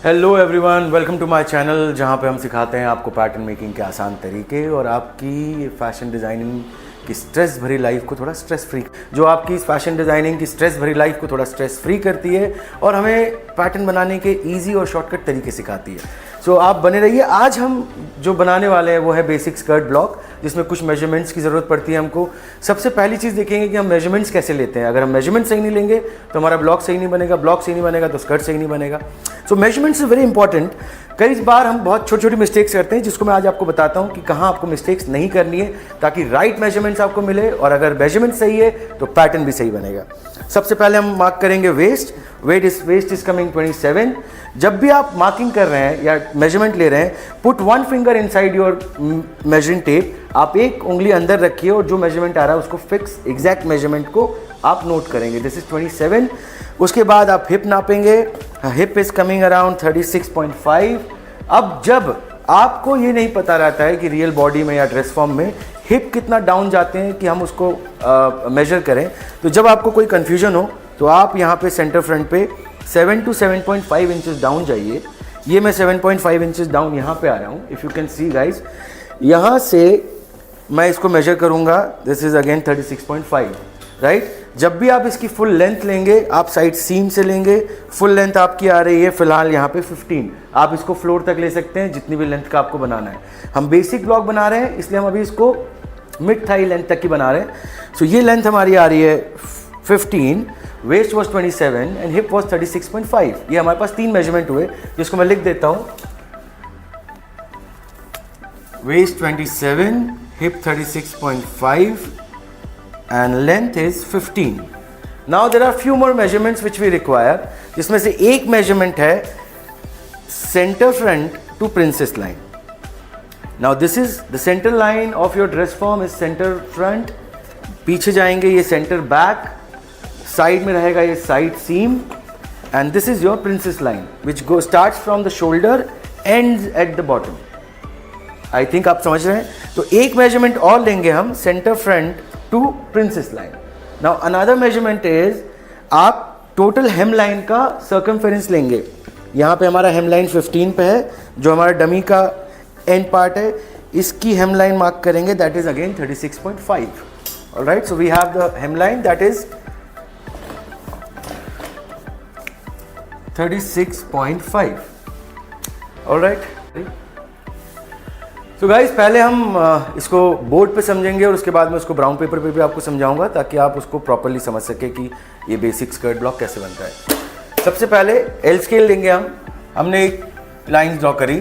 Hello everyone, welcome to my channel जहाँ पे हम सिखाते हैं आपको पैटर्न मेकिंग के आसान तरीके और आपकी फैशन डिज़ाइनिंग की स्ट्रेस भरी लाइफ को थोड़ा स्ट्रेस फ्री, जो आपकी इस फैशन डिज़ाइनिंग की स्ट्रेस भरी लाइफ को थोड़ा स्ट्रेस फ्री करती है और हमें पैटर्न बनाने के इजी और शॉर्टकट तरीके सिखाती है। सो आप बने रहिए। आज हम जो बनाने वाले हैं वो है बेसिक स्कर्ट ब्लॉक, जिसमें कुछ मेजरमेंट्स की ज़रूरत पड़ती है हमको। सबसे पहली चीज़ देखेंगे कि हम मेजरमेंट्स कैसे लेते हैं। अगर हम मेजरमेंट सही नहीं लेंगे तो हमारा ब्लॉक सही नहीं बनेगा, ब्लॉक सही नहीं बनेगा तो स्कर्ट सही नहीं बनेगा। सो मेजरमेंट्स इज़ वेरी इंपॉर्टेंट। कई बार हम बहुत छोटी छोटी मिस्टेक्स करते हैं, जिसको मैं आज आपको बताता हूँ कि कहाँ आपको मिस्टेक्स नहीं करनी है ताकि राइट मेजरमेंट्स आपको मिले, और अगर मेजरमेंट सही है तो पैटर्न भी सही बनेगा। सबसे पहले हम मार्क करेंगे वेस्ट। Waste is coming 27। जब भी आप मार्किंग कर रहे हैं या मेजरमेंट ले रहे हैं, put one finger inside your measuring tape. आप एक उंगली अंदर रखिए और जो मेजरमेंट आ रहा है उसको फिक्स एग्जैक्ट मेजरमेंट को आप नोट करेंगे। This is 27। उसके बाद आप हिप नापेंगे। Hip is coming around 36.5। अब जब आपको ये नहीं पता रहता है कि रियल बॉडी में या ड्रेस फॉर्म में हिप कितना डाउन जाते हैं कि हम उसको मेजर करें, तो जब आपको कोई कन्फ्यूजन हो तो आप यहाँ पे सेंटर फ्रंट पे 7 to 7.5 इंचेस डाउन जाइए। ये मैं 7.5 इंचेस डाउन यहाँ पे आ रहा हूँ। If you can see guys, यहाँ से मैं इसको मेजर करूँगा। This is again 36.5, right. जब भी आप इसकी फुल लेंथ लेंगे, आप साइड सीम से लेंगे। फुल लेंथ आपकी आ रही है फिलहाल यहाँ पे 15। आप इसको फ्लोर तक ले सकते हैं, जितनी भी लेंथ का आपको बनाना है। हम बेसिक ब्लॉक बना रहे हैं, इसलिए हम अभी इसको मिड थाई लेंथ तक की बना रहे हैं। सो ये लेंथ हमारी आ रही है 15, waist was 27 and hip was 36.5। ये हमारे पास 3 मेजरमेंट हुए, जिसको मैं लिख देता हूँ। Waist 27, hip 36.5 and length is 15. Now there are few more measurements which we require, जिसमें से एक measurement है center front to princess line. Now this is the center line of your dress form is center front. पीछे जाएंगे ये center back, side में रहेगा ये side seam, and this is your princess line which starts from the shoulder, ends at the bottom. I think आप समझ रहे हैं। तो एक measurement और लेंगे हम center front to princess line. Now another measurement is आप total hem line का circumference लेंगे। यहाँ पे हमारा hem line 15 पे है, जो हमारा डमी का end part है। इसकी hem line मार्क करेंगे, that is again 36.5. Alright, so we have the hem line that is 36.5. Alright. तो गाइज पहले हम इसको बोर्ड पे समझेंगे और उसके बाद मैं उसको ब्राउन पेपर पे भी आपको समझाऊंगा, ताकि आप उसको प्रॉपरली समझ सके कि ये बेसिक स्कर्ट ब्लॉक कैसे बनता है। सबसे पहले एल स्केल लेंगे हम। हमने एक लाइन ड्रॉ करी।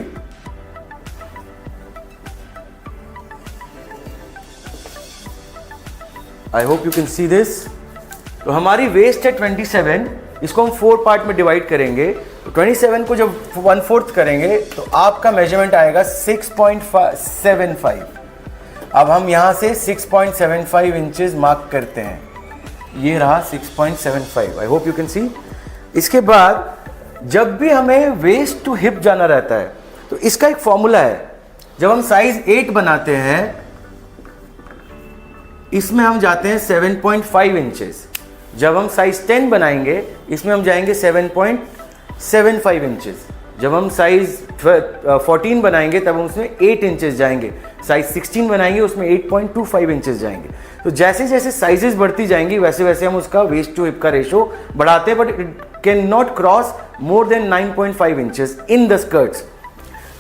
I hope you can see this. तो हमारी वेस्ट है 27, इसको हम 4 पार्ट में डिवाइड करेंगे। तो 27 को जब 1/4 करेंगे तो आपका मेजरमेंट आएगा 6.75। अब हम यहाँ से 6.75 इंचेस मार्क करते हैं। ये रहा 6.75। I hope you can see. इसके बाद जब भी हमें वेस्ट टू हिप जाना रहता है तो इसका एक फॉर्मूला है। जब हम साइज 8 बनाते हैं, इसमें हम जाते हैं 7.5 इंचेस। जब हम साइज 10 बनाएंगे, इसमें हम जाएंगे 7.75 इंचेस। जब हम साइज 14 बनाएंगे तब हम उसमें 8 इंचेस जाएंगे। साइज 16 बनाएंगे, उसमें 8.25 इंचेस जाएंगे। तो जैसे जैसे साइजेस बढ़ती जाएंगी वैसे वैसे हम उसका वेस्ट टू हिप का रेशो बढ़ाते हैं, but it can not cross more than 9.5 inches in the skirts.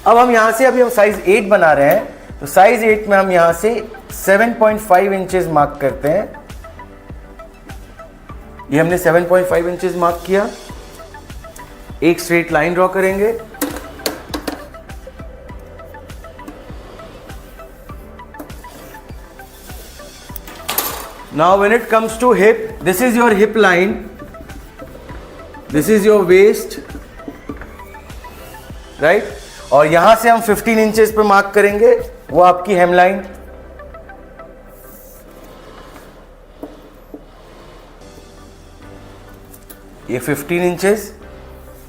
अब हम यहाँ से, अभी हम साइज 8 बना रहे हैं, तो साइज 8 में हम यहाँ से 7.5 इंचेस मार्क करते हैं। ये हमने 7.5 इंचेस मार्क किया। एक स्ट्रेट लाइन ड्रॉ करेंगे। Now when it comes to hip, this is your hip line, this is your waist, right. और यहां से हम 15 इंचेस पे मार्क करेंगे, वो आपकी हेम लाइन। ये 15 इंचेस।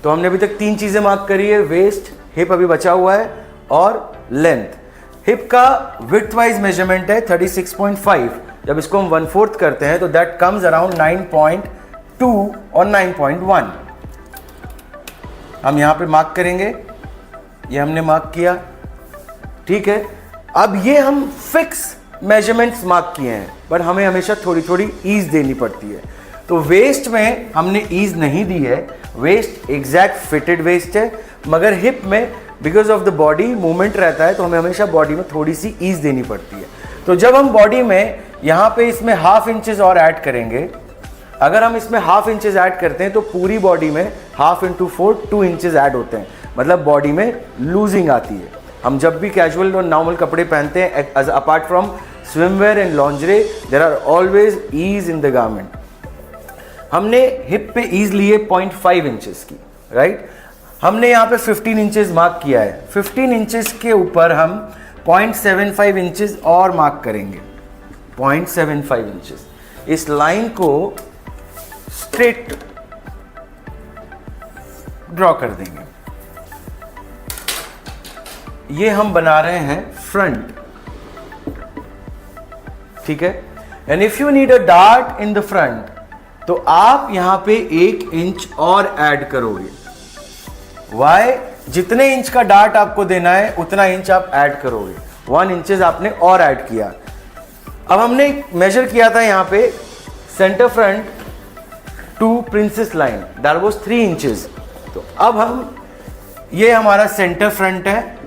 तो हमने अभी तक 3 चीजें मार्क करी है, वेस्ट, हिप अभी बचा हुआ है, और लेंथ। हिप का विड्थ वाइज मेजरमेंट है 36.5। जब इसको हम 1/4 करते हैं तो दैट कम्स अराउंड 9.2 और 9.1। हम यहाँ पे मार्क करेंगे, ये हमने मार्क किया, ठीक है। अब ये हम फिक्स मेजरमेंट्स मार्क किए हैं, बट हमें हमेशा थोड़ी थोड़ी ईज देनी पड़ती है। तो वेस्ट में हमने ईज नहीं दी है, वेस्ट एग्जैक्ट फिटेड वेस्ट है, मगर हिप में because of the body movement रहता है, तो हमें हमेशा बॉडी में थोड़ी सी ईज देनी पड़ती है। तो जब हम बॉडी में यहाँ पे इसमें हाफ इंचेस और ऐड करेंगे, अगर हम इसमें हाफ इंचेस ऐड करते हैं तो पूरी बॉडी में हाफ इंटू 4 2 इंचेस ऐड होते हैं, मतलब बॉडी में लूजिंग आती है। हम जब भी कैजुअल और नॉर्मल कपड़े पहनते हैं, apart from swimwear and lingerie, there are always ease in the garment. हमने हिप पे ईज लिए 0.5 इंचेस की, राइट। हमने यहाँ पे 15 इंचेस मार्क किया है, 15 इंचेस के ऊपर हम 0.75 इंचेस और मार्क करेंगे, 0.75 इंचेस। इस लाइन को स्ट्रेट ड्रॉ कर देंगे। ये हम बना रहे हैं फ्रंट, ठीक है। And if you need a dart in the front, तो आप यहां पे 1 इंच और ऐड करोगे। वाई? जितने इंच का डार्ट आपको देना है उतना इंच आप ऐड करोगे, 1 इंचेस आपने और ऐड किया। अब हमने मेजर किया था यहां पे centre front to princess line, that was 3 inches. तो अब हम, ये हमारा सेंटर फ्रंट है,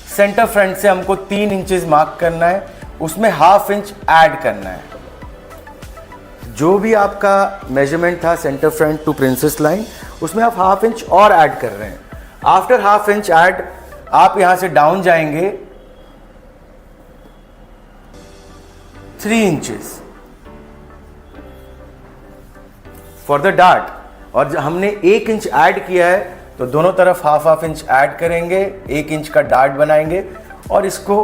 सेंटर फ्रंट से हमको 3 इंचेस मार्क करना है, उसमें हाफ इंच ऐड करना है। जो भी आपका मेजरमेंट था centre front to princess line, उसमें आप हाफ इंच और ऐड कर रहे हैं। आफ्टर हाफ इंच ऐड, आप यहां से डाउन जाएंगे 3 इंचेस फॉर द डार्ट। और हमने 1 इंच ऐड किया है, तो दोनों तरफ हाफ हाफ इंच ऐड करेंगे, 1 इंच का डार्ट बनाएंगे और इसको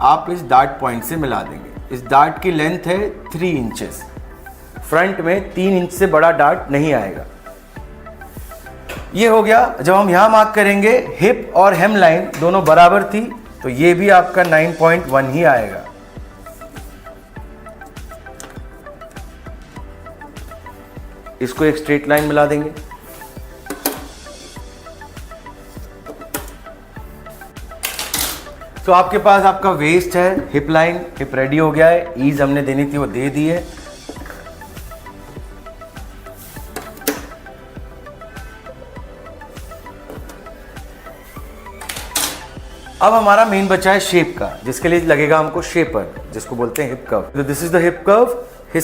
आप इस डार्ट पॉइंट से मिला देंगे। इस डार्ट की लेंथ है 3 इंचेस। फ्रंट में 3 इंच से बड़ा डार्ट नहीं आएगा। ये हो गया। जब हम यहां मार्क करेंगे, हिप और हेम लाइन दोनों बराबर थी, तो ये भी आपका 9.1 ही आएगा। इसको एक स्ट्रेट लाइन मिला देंगे। तो आपके पास आपका वेस्ट है, हिप लाइन, हिप रेडी हो गया है, ईज हमने देनी थी वो दे दी है। अब हमारा मेन बचा है शेप का, जिसके लिए लगेगा हमको शेपर, जिसको बोलते हैं हिप कर्व। तो this is the hip curve.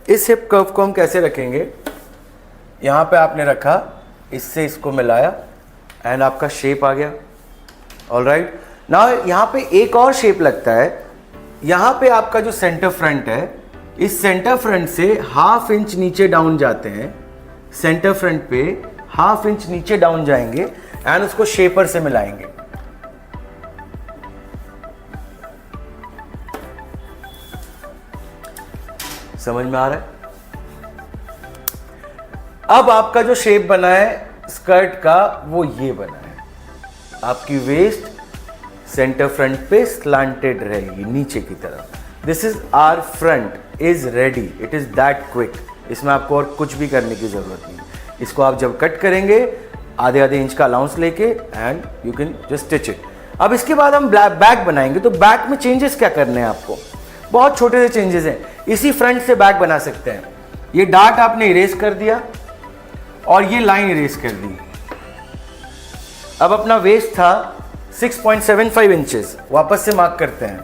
इस हिप कर्व को हम कैसे रखेंगे? यहां पे आपने रखा, इससे इसको मिलाया एंड आपका शेप आ गया। ऑलराइट, नाउ यहां पे एक और शेप लगता है। यहां पे आपका जो सेंटर फ्रंट है, इस सेंटर फ्रंट से हाफ इंच नीचे डाउन जाते हैं, सेंटर फ्रंट पे हाफ इंच नीचे डाउन जाएंगे एंड उसको शेपर से मिलाएंगे। समझ में आ रहा है? अब आपका जो शेप बना है स्कर्ट का, वो ये बना है। आपकी वेस्ट सेंटर फ्रंट पे स्लांटेड रहेगी नीचे की तरफ। This is our front is ready, it is that quick. इसमें आपको और कुछ भी करने की जरूरत नहीं। इसको आप जब कट करेंगे आधे आधे इंच का अलाउंस लेके and you can just stitch it. अब इसके बाद हम बैक बनाएंगे। तो बैक में चेंजेस क्या करने हैं आपको? बहुत छोटे से चेंजेस हैं। इसी फ्रंट से बैक बना सकते हैं। ये डार्ट आपने इरेज कर दिया और ये लाइन इरेज कर दी। अब अपना वेस्ट था 6.75 इंचेस, वापस से मार्क करते हैं।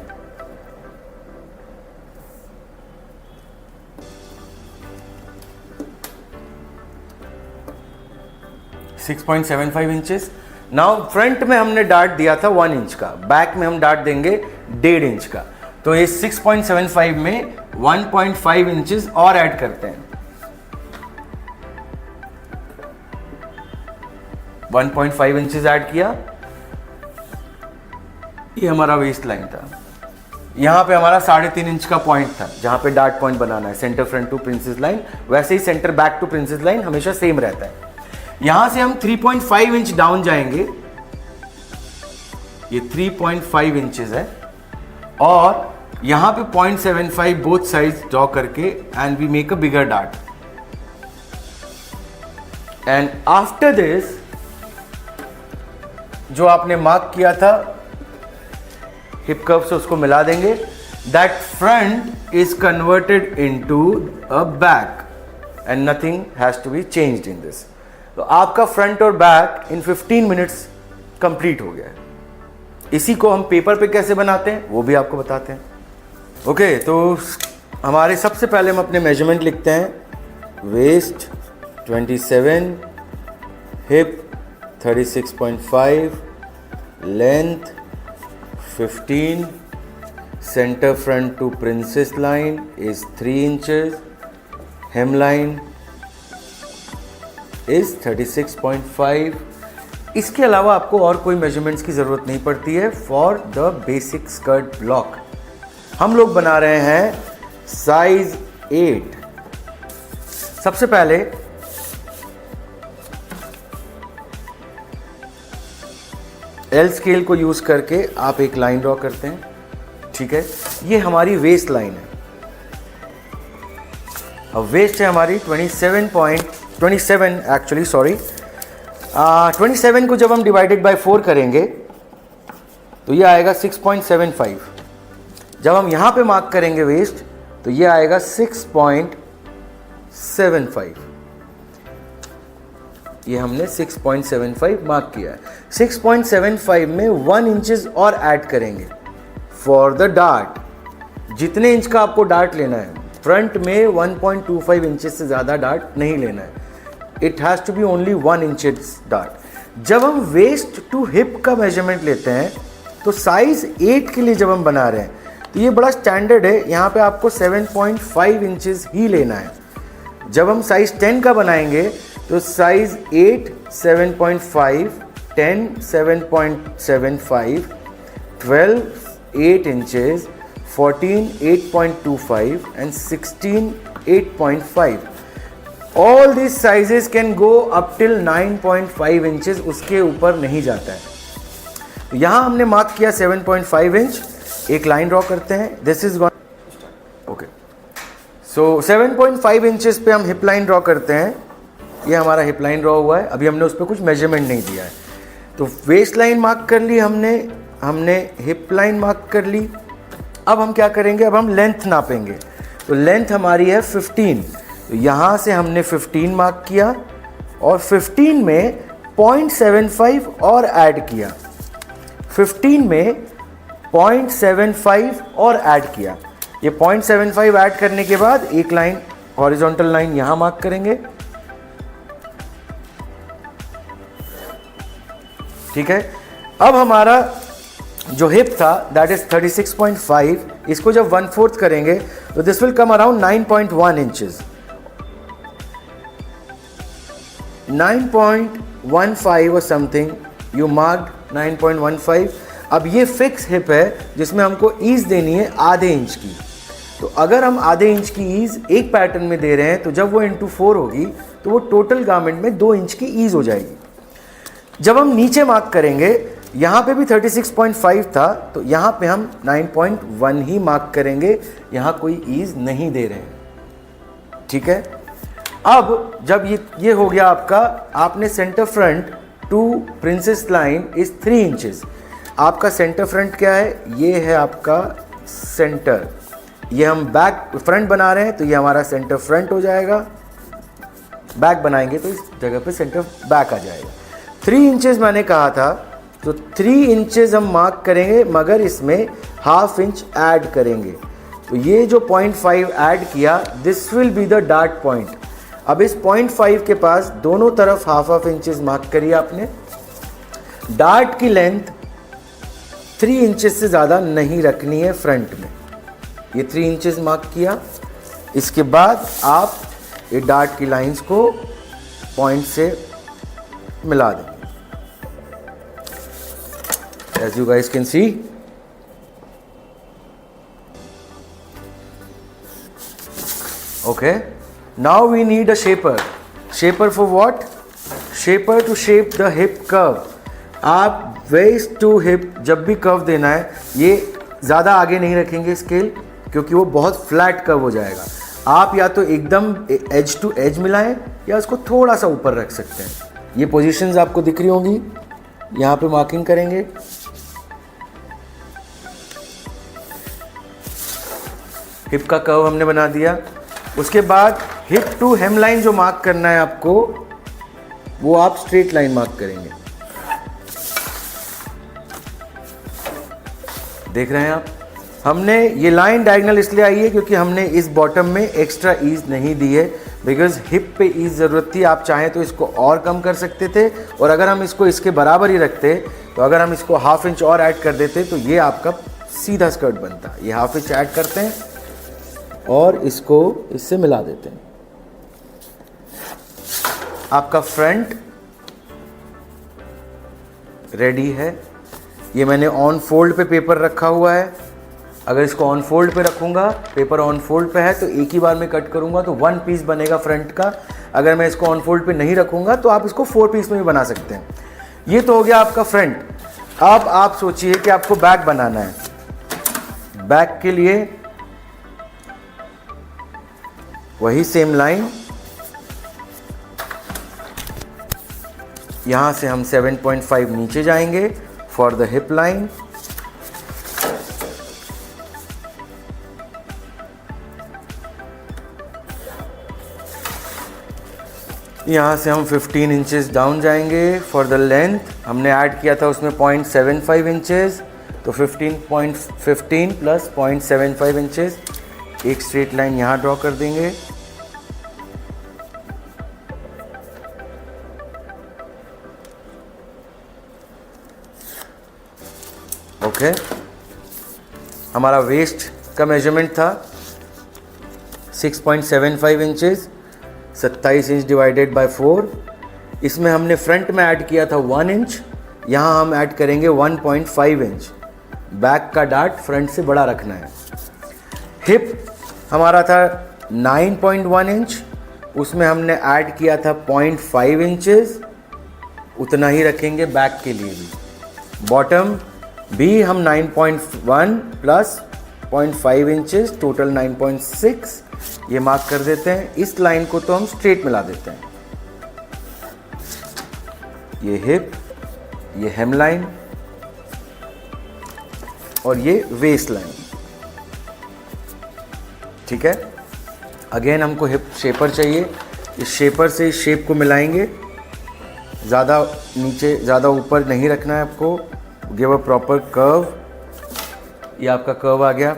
$6.75 इंचेस। नाउ फ्रंट में हमने डार्ट दिया था 1 इंच का, बैक में हम डार्ट देंगे 1.5 इंच का। तो इस 6.75 में 1.5 इंचेस और ऐड करते हैं। 1.5 इंचेस ऐड किया। ये हमारा वेस्ट लाइन था। यहां पे हमारा 3.5 इंच का पॉइंट था, जहां पे डार्ट पॉइंट बनाना है centre front to princess line. वैसे ही centre back to princess line हमेशा सेम रहता है। यहां से हम 3.5 इंच डाउन जाएंगे। ये 3.5 इंचेस है और यहां पे 0.75 बोथ साइड्स ड्रॉ करके and we make a bigger dart. And after this जो आपने मार्क किया था हिप कर्व से उसको मिला देंगे. That front is converted into a back and nothing has to be changed in this. तो आपका फ्रंट और बैक इन 15 मिनट्स कंप्लीट हो गया है. इसी को हम पेपर पे कैसे बनाते हैं वो भी आपको बताते हैं. ओके, तो हमारे सबसे पहले हम अपने मेजरमेंट लिखते हैं. Waist 27, hip 36.5, length 15, centre front to princess line is 3 inches, hem line is 36.5. इसके अलावा आपको और कोई मेजरमेंट्स की ज़रूरत नहीं पड़ती है for the basic skirt block. हम लोग बना रहे हैं साइज 8. सबसे पहले एल स्केल को यूज करके आप एक लाइन ड्रॉ करते हैं. ठीक है, ये हमारी वेस्ट लाइन है. अब वेस्ट है हमारी 27 एक्चुअली सॉरी 27 को जब हम डिवाइडेड बाय 4 करेंगे तो ये आएगा 6.75. जब हम यहाँ पे मार्क करेंगे वेस्ट तो ये आएगा 6.75. ये हमने 6.75 मार्क किया है. 6.75 में 1 इंचेस और ऐड करेंगे फॉर द डार्ट. जितने इंच का आपको डार्ट लेना है, फ्रंट में 1.25 इंचेस से ज़्यादा डार्ट नहीं लेना है. It has to be only 1 inches dart. जब हम वेस्ट टू हिप का मेजरमेंट लेते हैं तो साइज 8 के लिए जब हम बना रहे हैं तो ये बड़ा स्टैंडर्ड है. यहाँ पे आपको 7.5 इंचेस ही लेना है. जब हम साइज 10 का बनाएंगे तो size 8 7.5, 10 7.75, 12 8 inches, 14 8.25 and 16 8.5. All these sizes can go up till 9.5 inches. उसके ऊपर नहीं जाता है. तो यहाँ हमने मार्क किया 7.5 इंच. एक लाइन ड्रॉ करते हैं. This is okay. So 7.5 inches पे हम हिप लाइन ड्रॉ करते हैं. ये हमारा हिप लाइन ड्रॉ हुआ है. अभी हमने उस पर कुछ मेजरमेंट नहीं दिया है. तो वेस्ट लाइन मार्क कर ली हमने हिप लाइन मार्क कर ली. अब हम क्या करेंगे, अब हम लेंथ नापेंगे. तो लेंथ हमारी है 15. तो यहाँ से हमने 15 मार्क किया और 15 में 0.75 और ऐड किया. 15 में 0.75 और ऐड किया. ये 0.75 ऐड करने के बाद एक लाइन हॉरिजॉन्टल लाइन यहाँ मार्क करेंगे. ठीक है. अब हमारा जो हिप था दैट इज 36.5. इसको जब 1/4 करेंगे तो this will come around 9.1 inches. 9.15 और समथिंग यू मार्क्ड 9.15. अब ये फिक्स हिप है जिसमें हमको ईज देनी है आधे इंच की. तो अगर हम आधे इंच की ईज एक पैटर्न में दे रहे हैं तो जब वो इंटू 4 होगी तो वो टोटल गारमेंट में 2 इंच की ईज हो जाएगी. जब हम नीचे मार्क करेंगे, यहाँ पे भी 36.5 था तो यहाँ पे हम 9.1 ही मार्क करेंगे. यहाँ कोई ईज नहीं दे रहे हैं. ठीक है. अब जब ये हो गया आपका, आपने centre front to princess line is 3 inches. आपका सेंटर फ्रंट क्या है, ये है आपका सेंटर. ये हम बैक फ्रंट बना रहे हैं तो ये हमारा सेंटर फ्रंट हो जाएगा. बैक बनाएंगे तो इस जगह पे सेंटर बैक आ जाएगा. 3 इंचेस मैंने कहा था तो 3 इंचेस हम मार्क करेंगे, मगर इसमें ½ इंच ऐड करेंगे. तो ये जो 0.5 ऐड किया, this will be the dart point. अब इस 0.5 के पास दोनों तरफ ½ इंचेस मार्क करिए आपने. डार्ट की लेंथ 3 इंचेस से ज़्यादा नहीं रखनी है फ्रंट में. ये 3 इंचेस मार्क किया. इसके बाद आप ये डार्ट की लाइंस को पॉइंट से मिला देंगे. As you guys can see, okay, now we need a shaper. Shaper for what? Shaper to shape the hip curve. आप waist to hip जब भी कर्व देना है, ये ज़्यादा आगे नहीं रखेंगे स्केल, क्योंकि वो बहुत फ्लैट कर्व हो जाएगा. आप या तो एकदम एज टू एज मिलाएं या उसको थोड़ा सा ऊपर रख सकते हैं. ये पोजीशंस आपको दिख रही होंगी. यहाँ पे मार्किंग करेंगे। हिप का कर्व हमने बना दिया। उसके बाद हिप टू हेम लाइन जो मार्क करना है आपको, वो आप स्ट्रेट लाइन मार्क करेंगे। देख रहे हैं आप, हमने ये लाइन डायगोनल इसलिए आई है क्योंकि हमने इस बॉटम में एक्स्ट्रा ईज नहीं दी है, बिकॉज हिप पे ईज ज़रूरत थी। आप चाहें तो इसको और कम कर सकते थे, और अगर हम इसको इसके बराबर ही रखते तो अगर हम इसको ½ इंच और ऐड कर देते तो ये आपका सीधा स्कर्ट बनता। ये ½ इंच ऐड करते हैं और इसको इससे मिला देते हैं। आपका फ्रंट रेडी है। ये मैंने ऑन फोल्ड पे पेपर रखा हुआ है। अगर इसको ऑन फोल्ड पे रखूंगा, पेपर ऑन फोल्ड पे है, तो एक ही बार में कट करूंगा तो 1 पीस बनेगा फ्रंट का। अगर मैं इसको ऑन फोल्ड पे नहीं रखूंगा तो आप इसको 4 पीस में भी बना सकते हैं। ये तो हो गया आपका फ्रंट। अब आप सोचिए कि आपको बैक बनाना है। बैक के लिए वही सेम लाइन, यहां से हम 7.5 नीचे जाएंगे फॉर द हिप लाइन। यहाँ से हम 15 इंचेस डाउन जाएंगे फॉर द लेंथ। हमने ऐड किया था उसमें 0.75 इंचेस, तो 15.15 प्लस 0.75 इंचेस। एक स्ट्रेट लाइन यहाँ ड्रॉ कर देंगे। ओके, हमारा वेस्ट का मेजरमेंट था 6.75 इंचेस, 27 इंच डिवाइडेड बाय 4। इसमें हमने फ्रंट में ऐड किया था 1 इंच, यहाँ हम ऐड करेंगे 1.5 इंच। बैक का डार्ट फ्रंट से बड़ा रखना है। हिप हमारा था 9.1 इंच, उसमें हमने ऐड किया था 0.5 इंचेस, उतना ही रखेंगे बैक के लिए भी। बॉटम भी हम 9.1 प्लस 0.5 इंचेस, टोटल 9.6 ये मार्क कर देते हैं। इस लाइन को तो हम स्ट्रेट मिला देते हैं। ये हिप, ये हेम लाइन और ये वेस्ट लाइन, ठीक है। अगेन हमको हिप शेपर चाहिए। इस शेपर से इस शेप को मिलाएंगे। ज़्यादा नीचे ज़्यादा ऊपर नहीं रखना है आपको। Give a proper curve. ये आपका कर्व आ गया।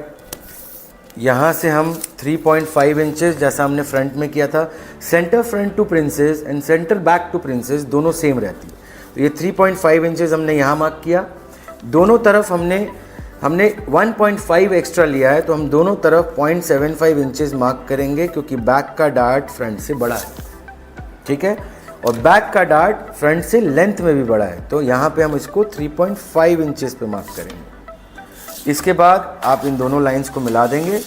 यहाँ से हम 3.5 इंचेस, जैसा हमने फ्रंट में किया था, centre front to princess and centre back to princess दोनों सेम रहती है, तो ये 3.5 इंचेस हमने यहाँ मार्क किया। दोनों तरफ हमने 1.5 एक्स्ट्रा लिया है, तो हम दोनों तरफ 0.75 इंचेस मार्क करेंगे, क्योंकि बैक का डार्ट फ्रंट से बड़ा है, ठीक है, और बैक का डार्ट फ्रंट से लेंथ में भी बड़ा है, तो यहाँ पे हम इसको 3.5 इंचेस पे मार्क करेंगे। इसके बाद आप इन दोनों लाइंस को मिला देंगे।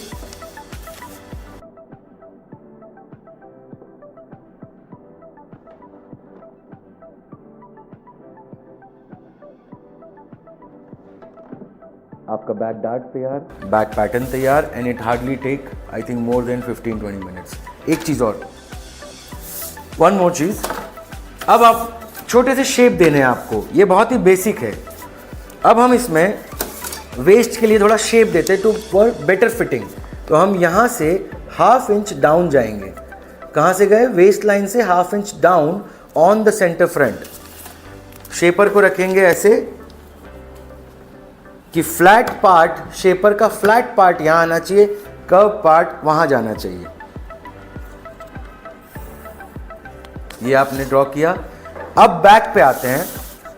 आपका बैक डार्ट तैयार, बैक पैटर्न तैयार, and it hardly take I think more than 15-20 minutes. एक चीज़ और, वन मोर चीज़, अब आप छोटे से शेप देने हैं आपको, ये बहुत ही बेसिक है। अब हम इसमें वेस्ट के लिए थोड़ा शेप देते हैं टू फॉर बेटर फिटिंग, तो हम यहाँ से ½ इंच डाउन जाएंगे। कहाँ से गए? वेस्ट लाइन से ½ inch down on the centre front. Shaper को रखेंगे ऐसे कि फ्लैट पार्ट, शेपर का फ्लैट पार्ट यहाँ आना चाहिए, कर्व पार्ट वहाँ जाना चाहिए। ये आपने ड्रॉ किया। अब बैक पे आते हैं,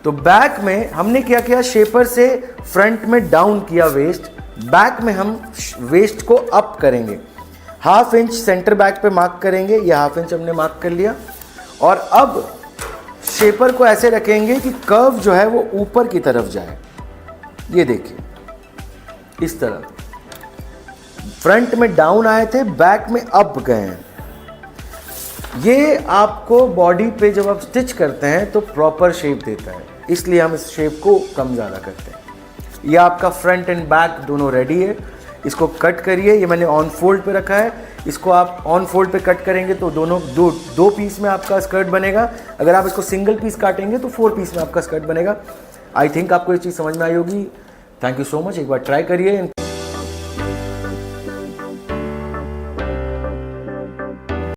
तो बैक में हमने क्या किया, शेपर से फ्रंट में डाउन किया वेस्ट, बैक में हम वेस्ट को अप करेंगे। ½ इंच सेंटर बैक पे मार्क करेंगे, ये ½ इंच हमने मार्क कर लिया, और अब शेपर को ऐसे रखेंगे कि कर्व जो है वो ऊपर की तरफ जाए। ये देखिए, इस तरह फ्रंट में डाउन आए थे, बैक में अप गए हैं। ये आपको बॉडी पे जब आप स्टिच करते हैं तो प्रॉपर शेप देता है, इसलिए हम इस शेप को कम ज़्यादा करते हैं। ये आपका फ्रंट एंड बैक दोनों रेडी है। इसको कट करिए। ये मैंने ऑन फोल्ड पे रखा है, इसको आप ऑन फोल्ड पे कट करेंगे तो दोनों दो पीस में आपका स्कर्ट बनेगा। अगर आप इसको सिंगल पीस काटेंगे तो 4 पीस में आपका स्कर्ट बनेगा। आई थिंक आपको ये चीज़ समझ में आई होगी। थैंक यू सो मच, एक बार ट्राई करिए।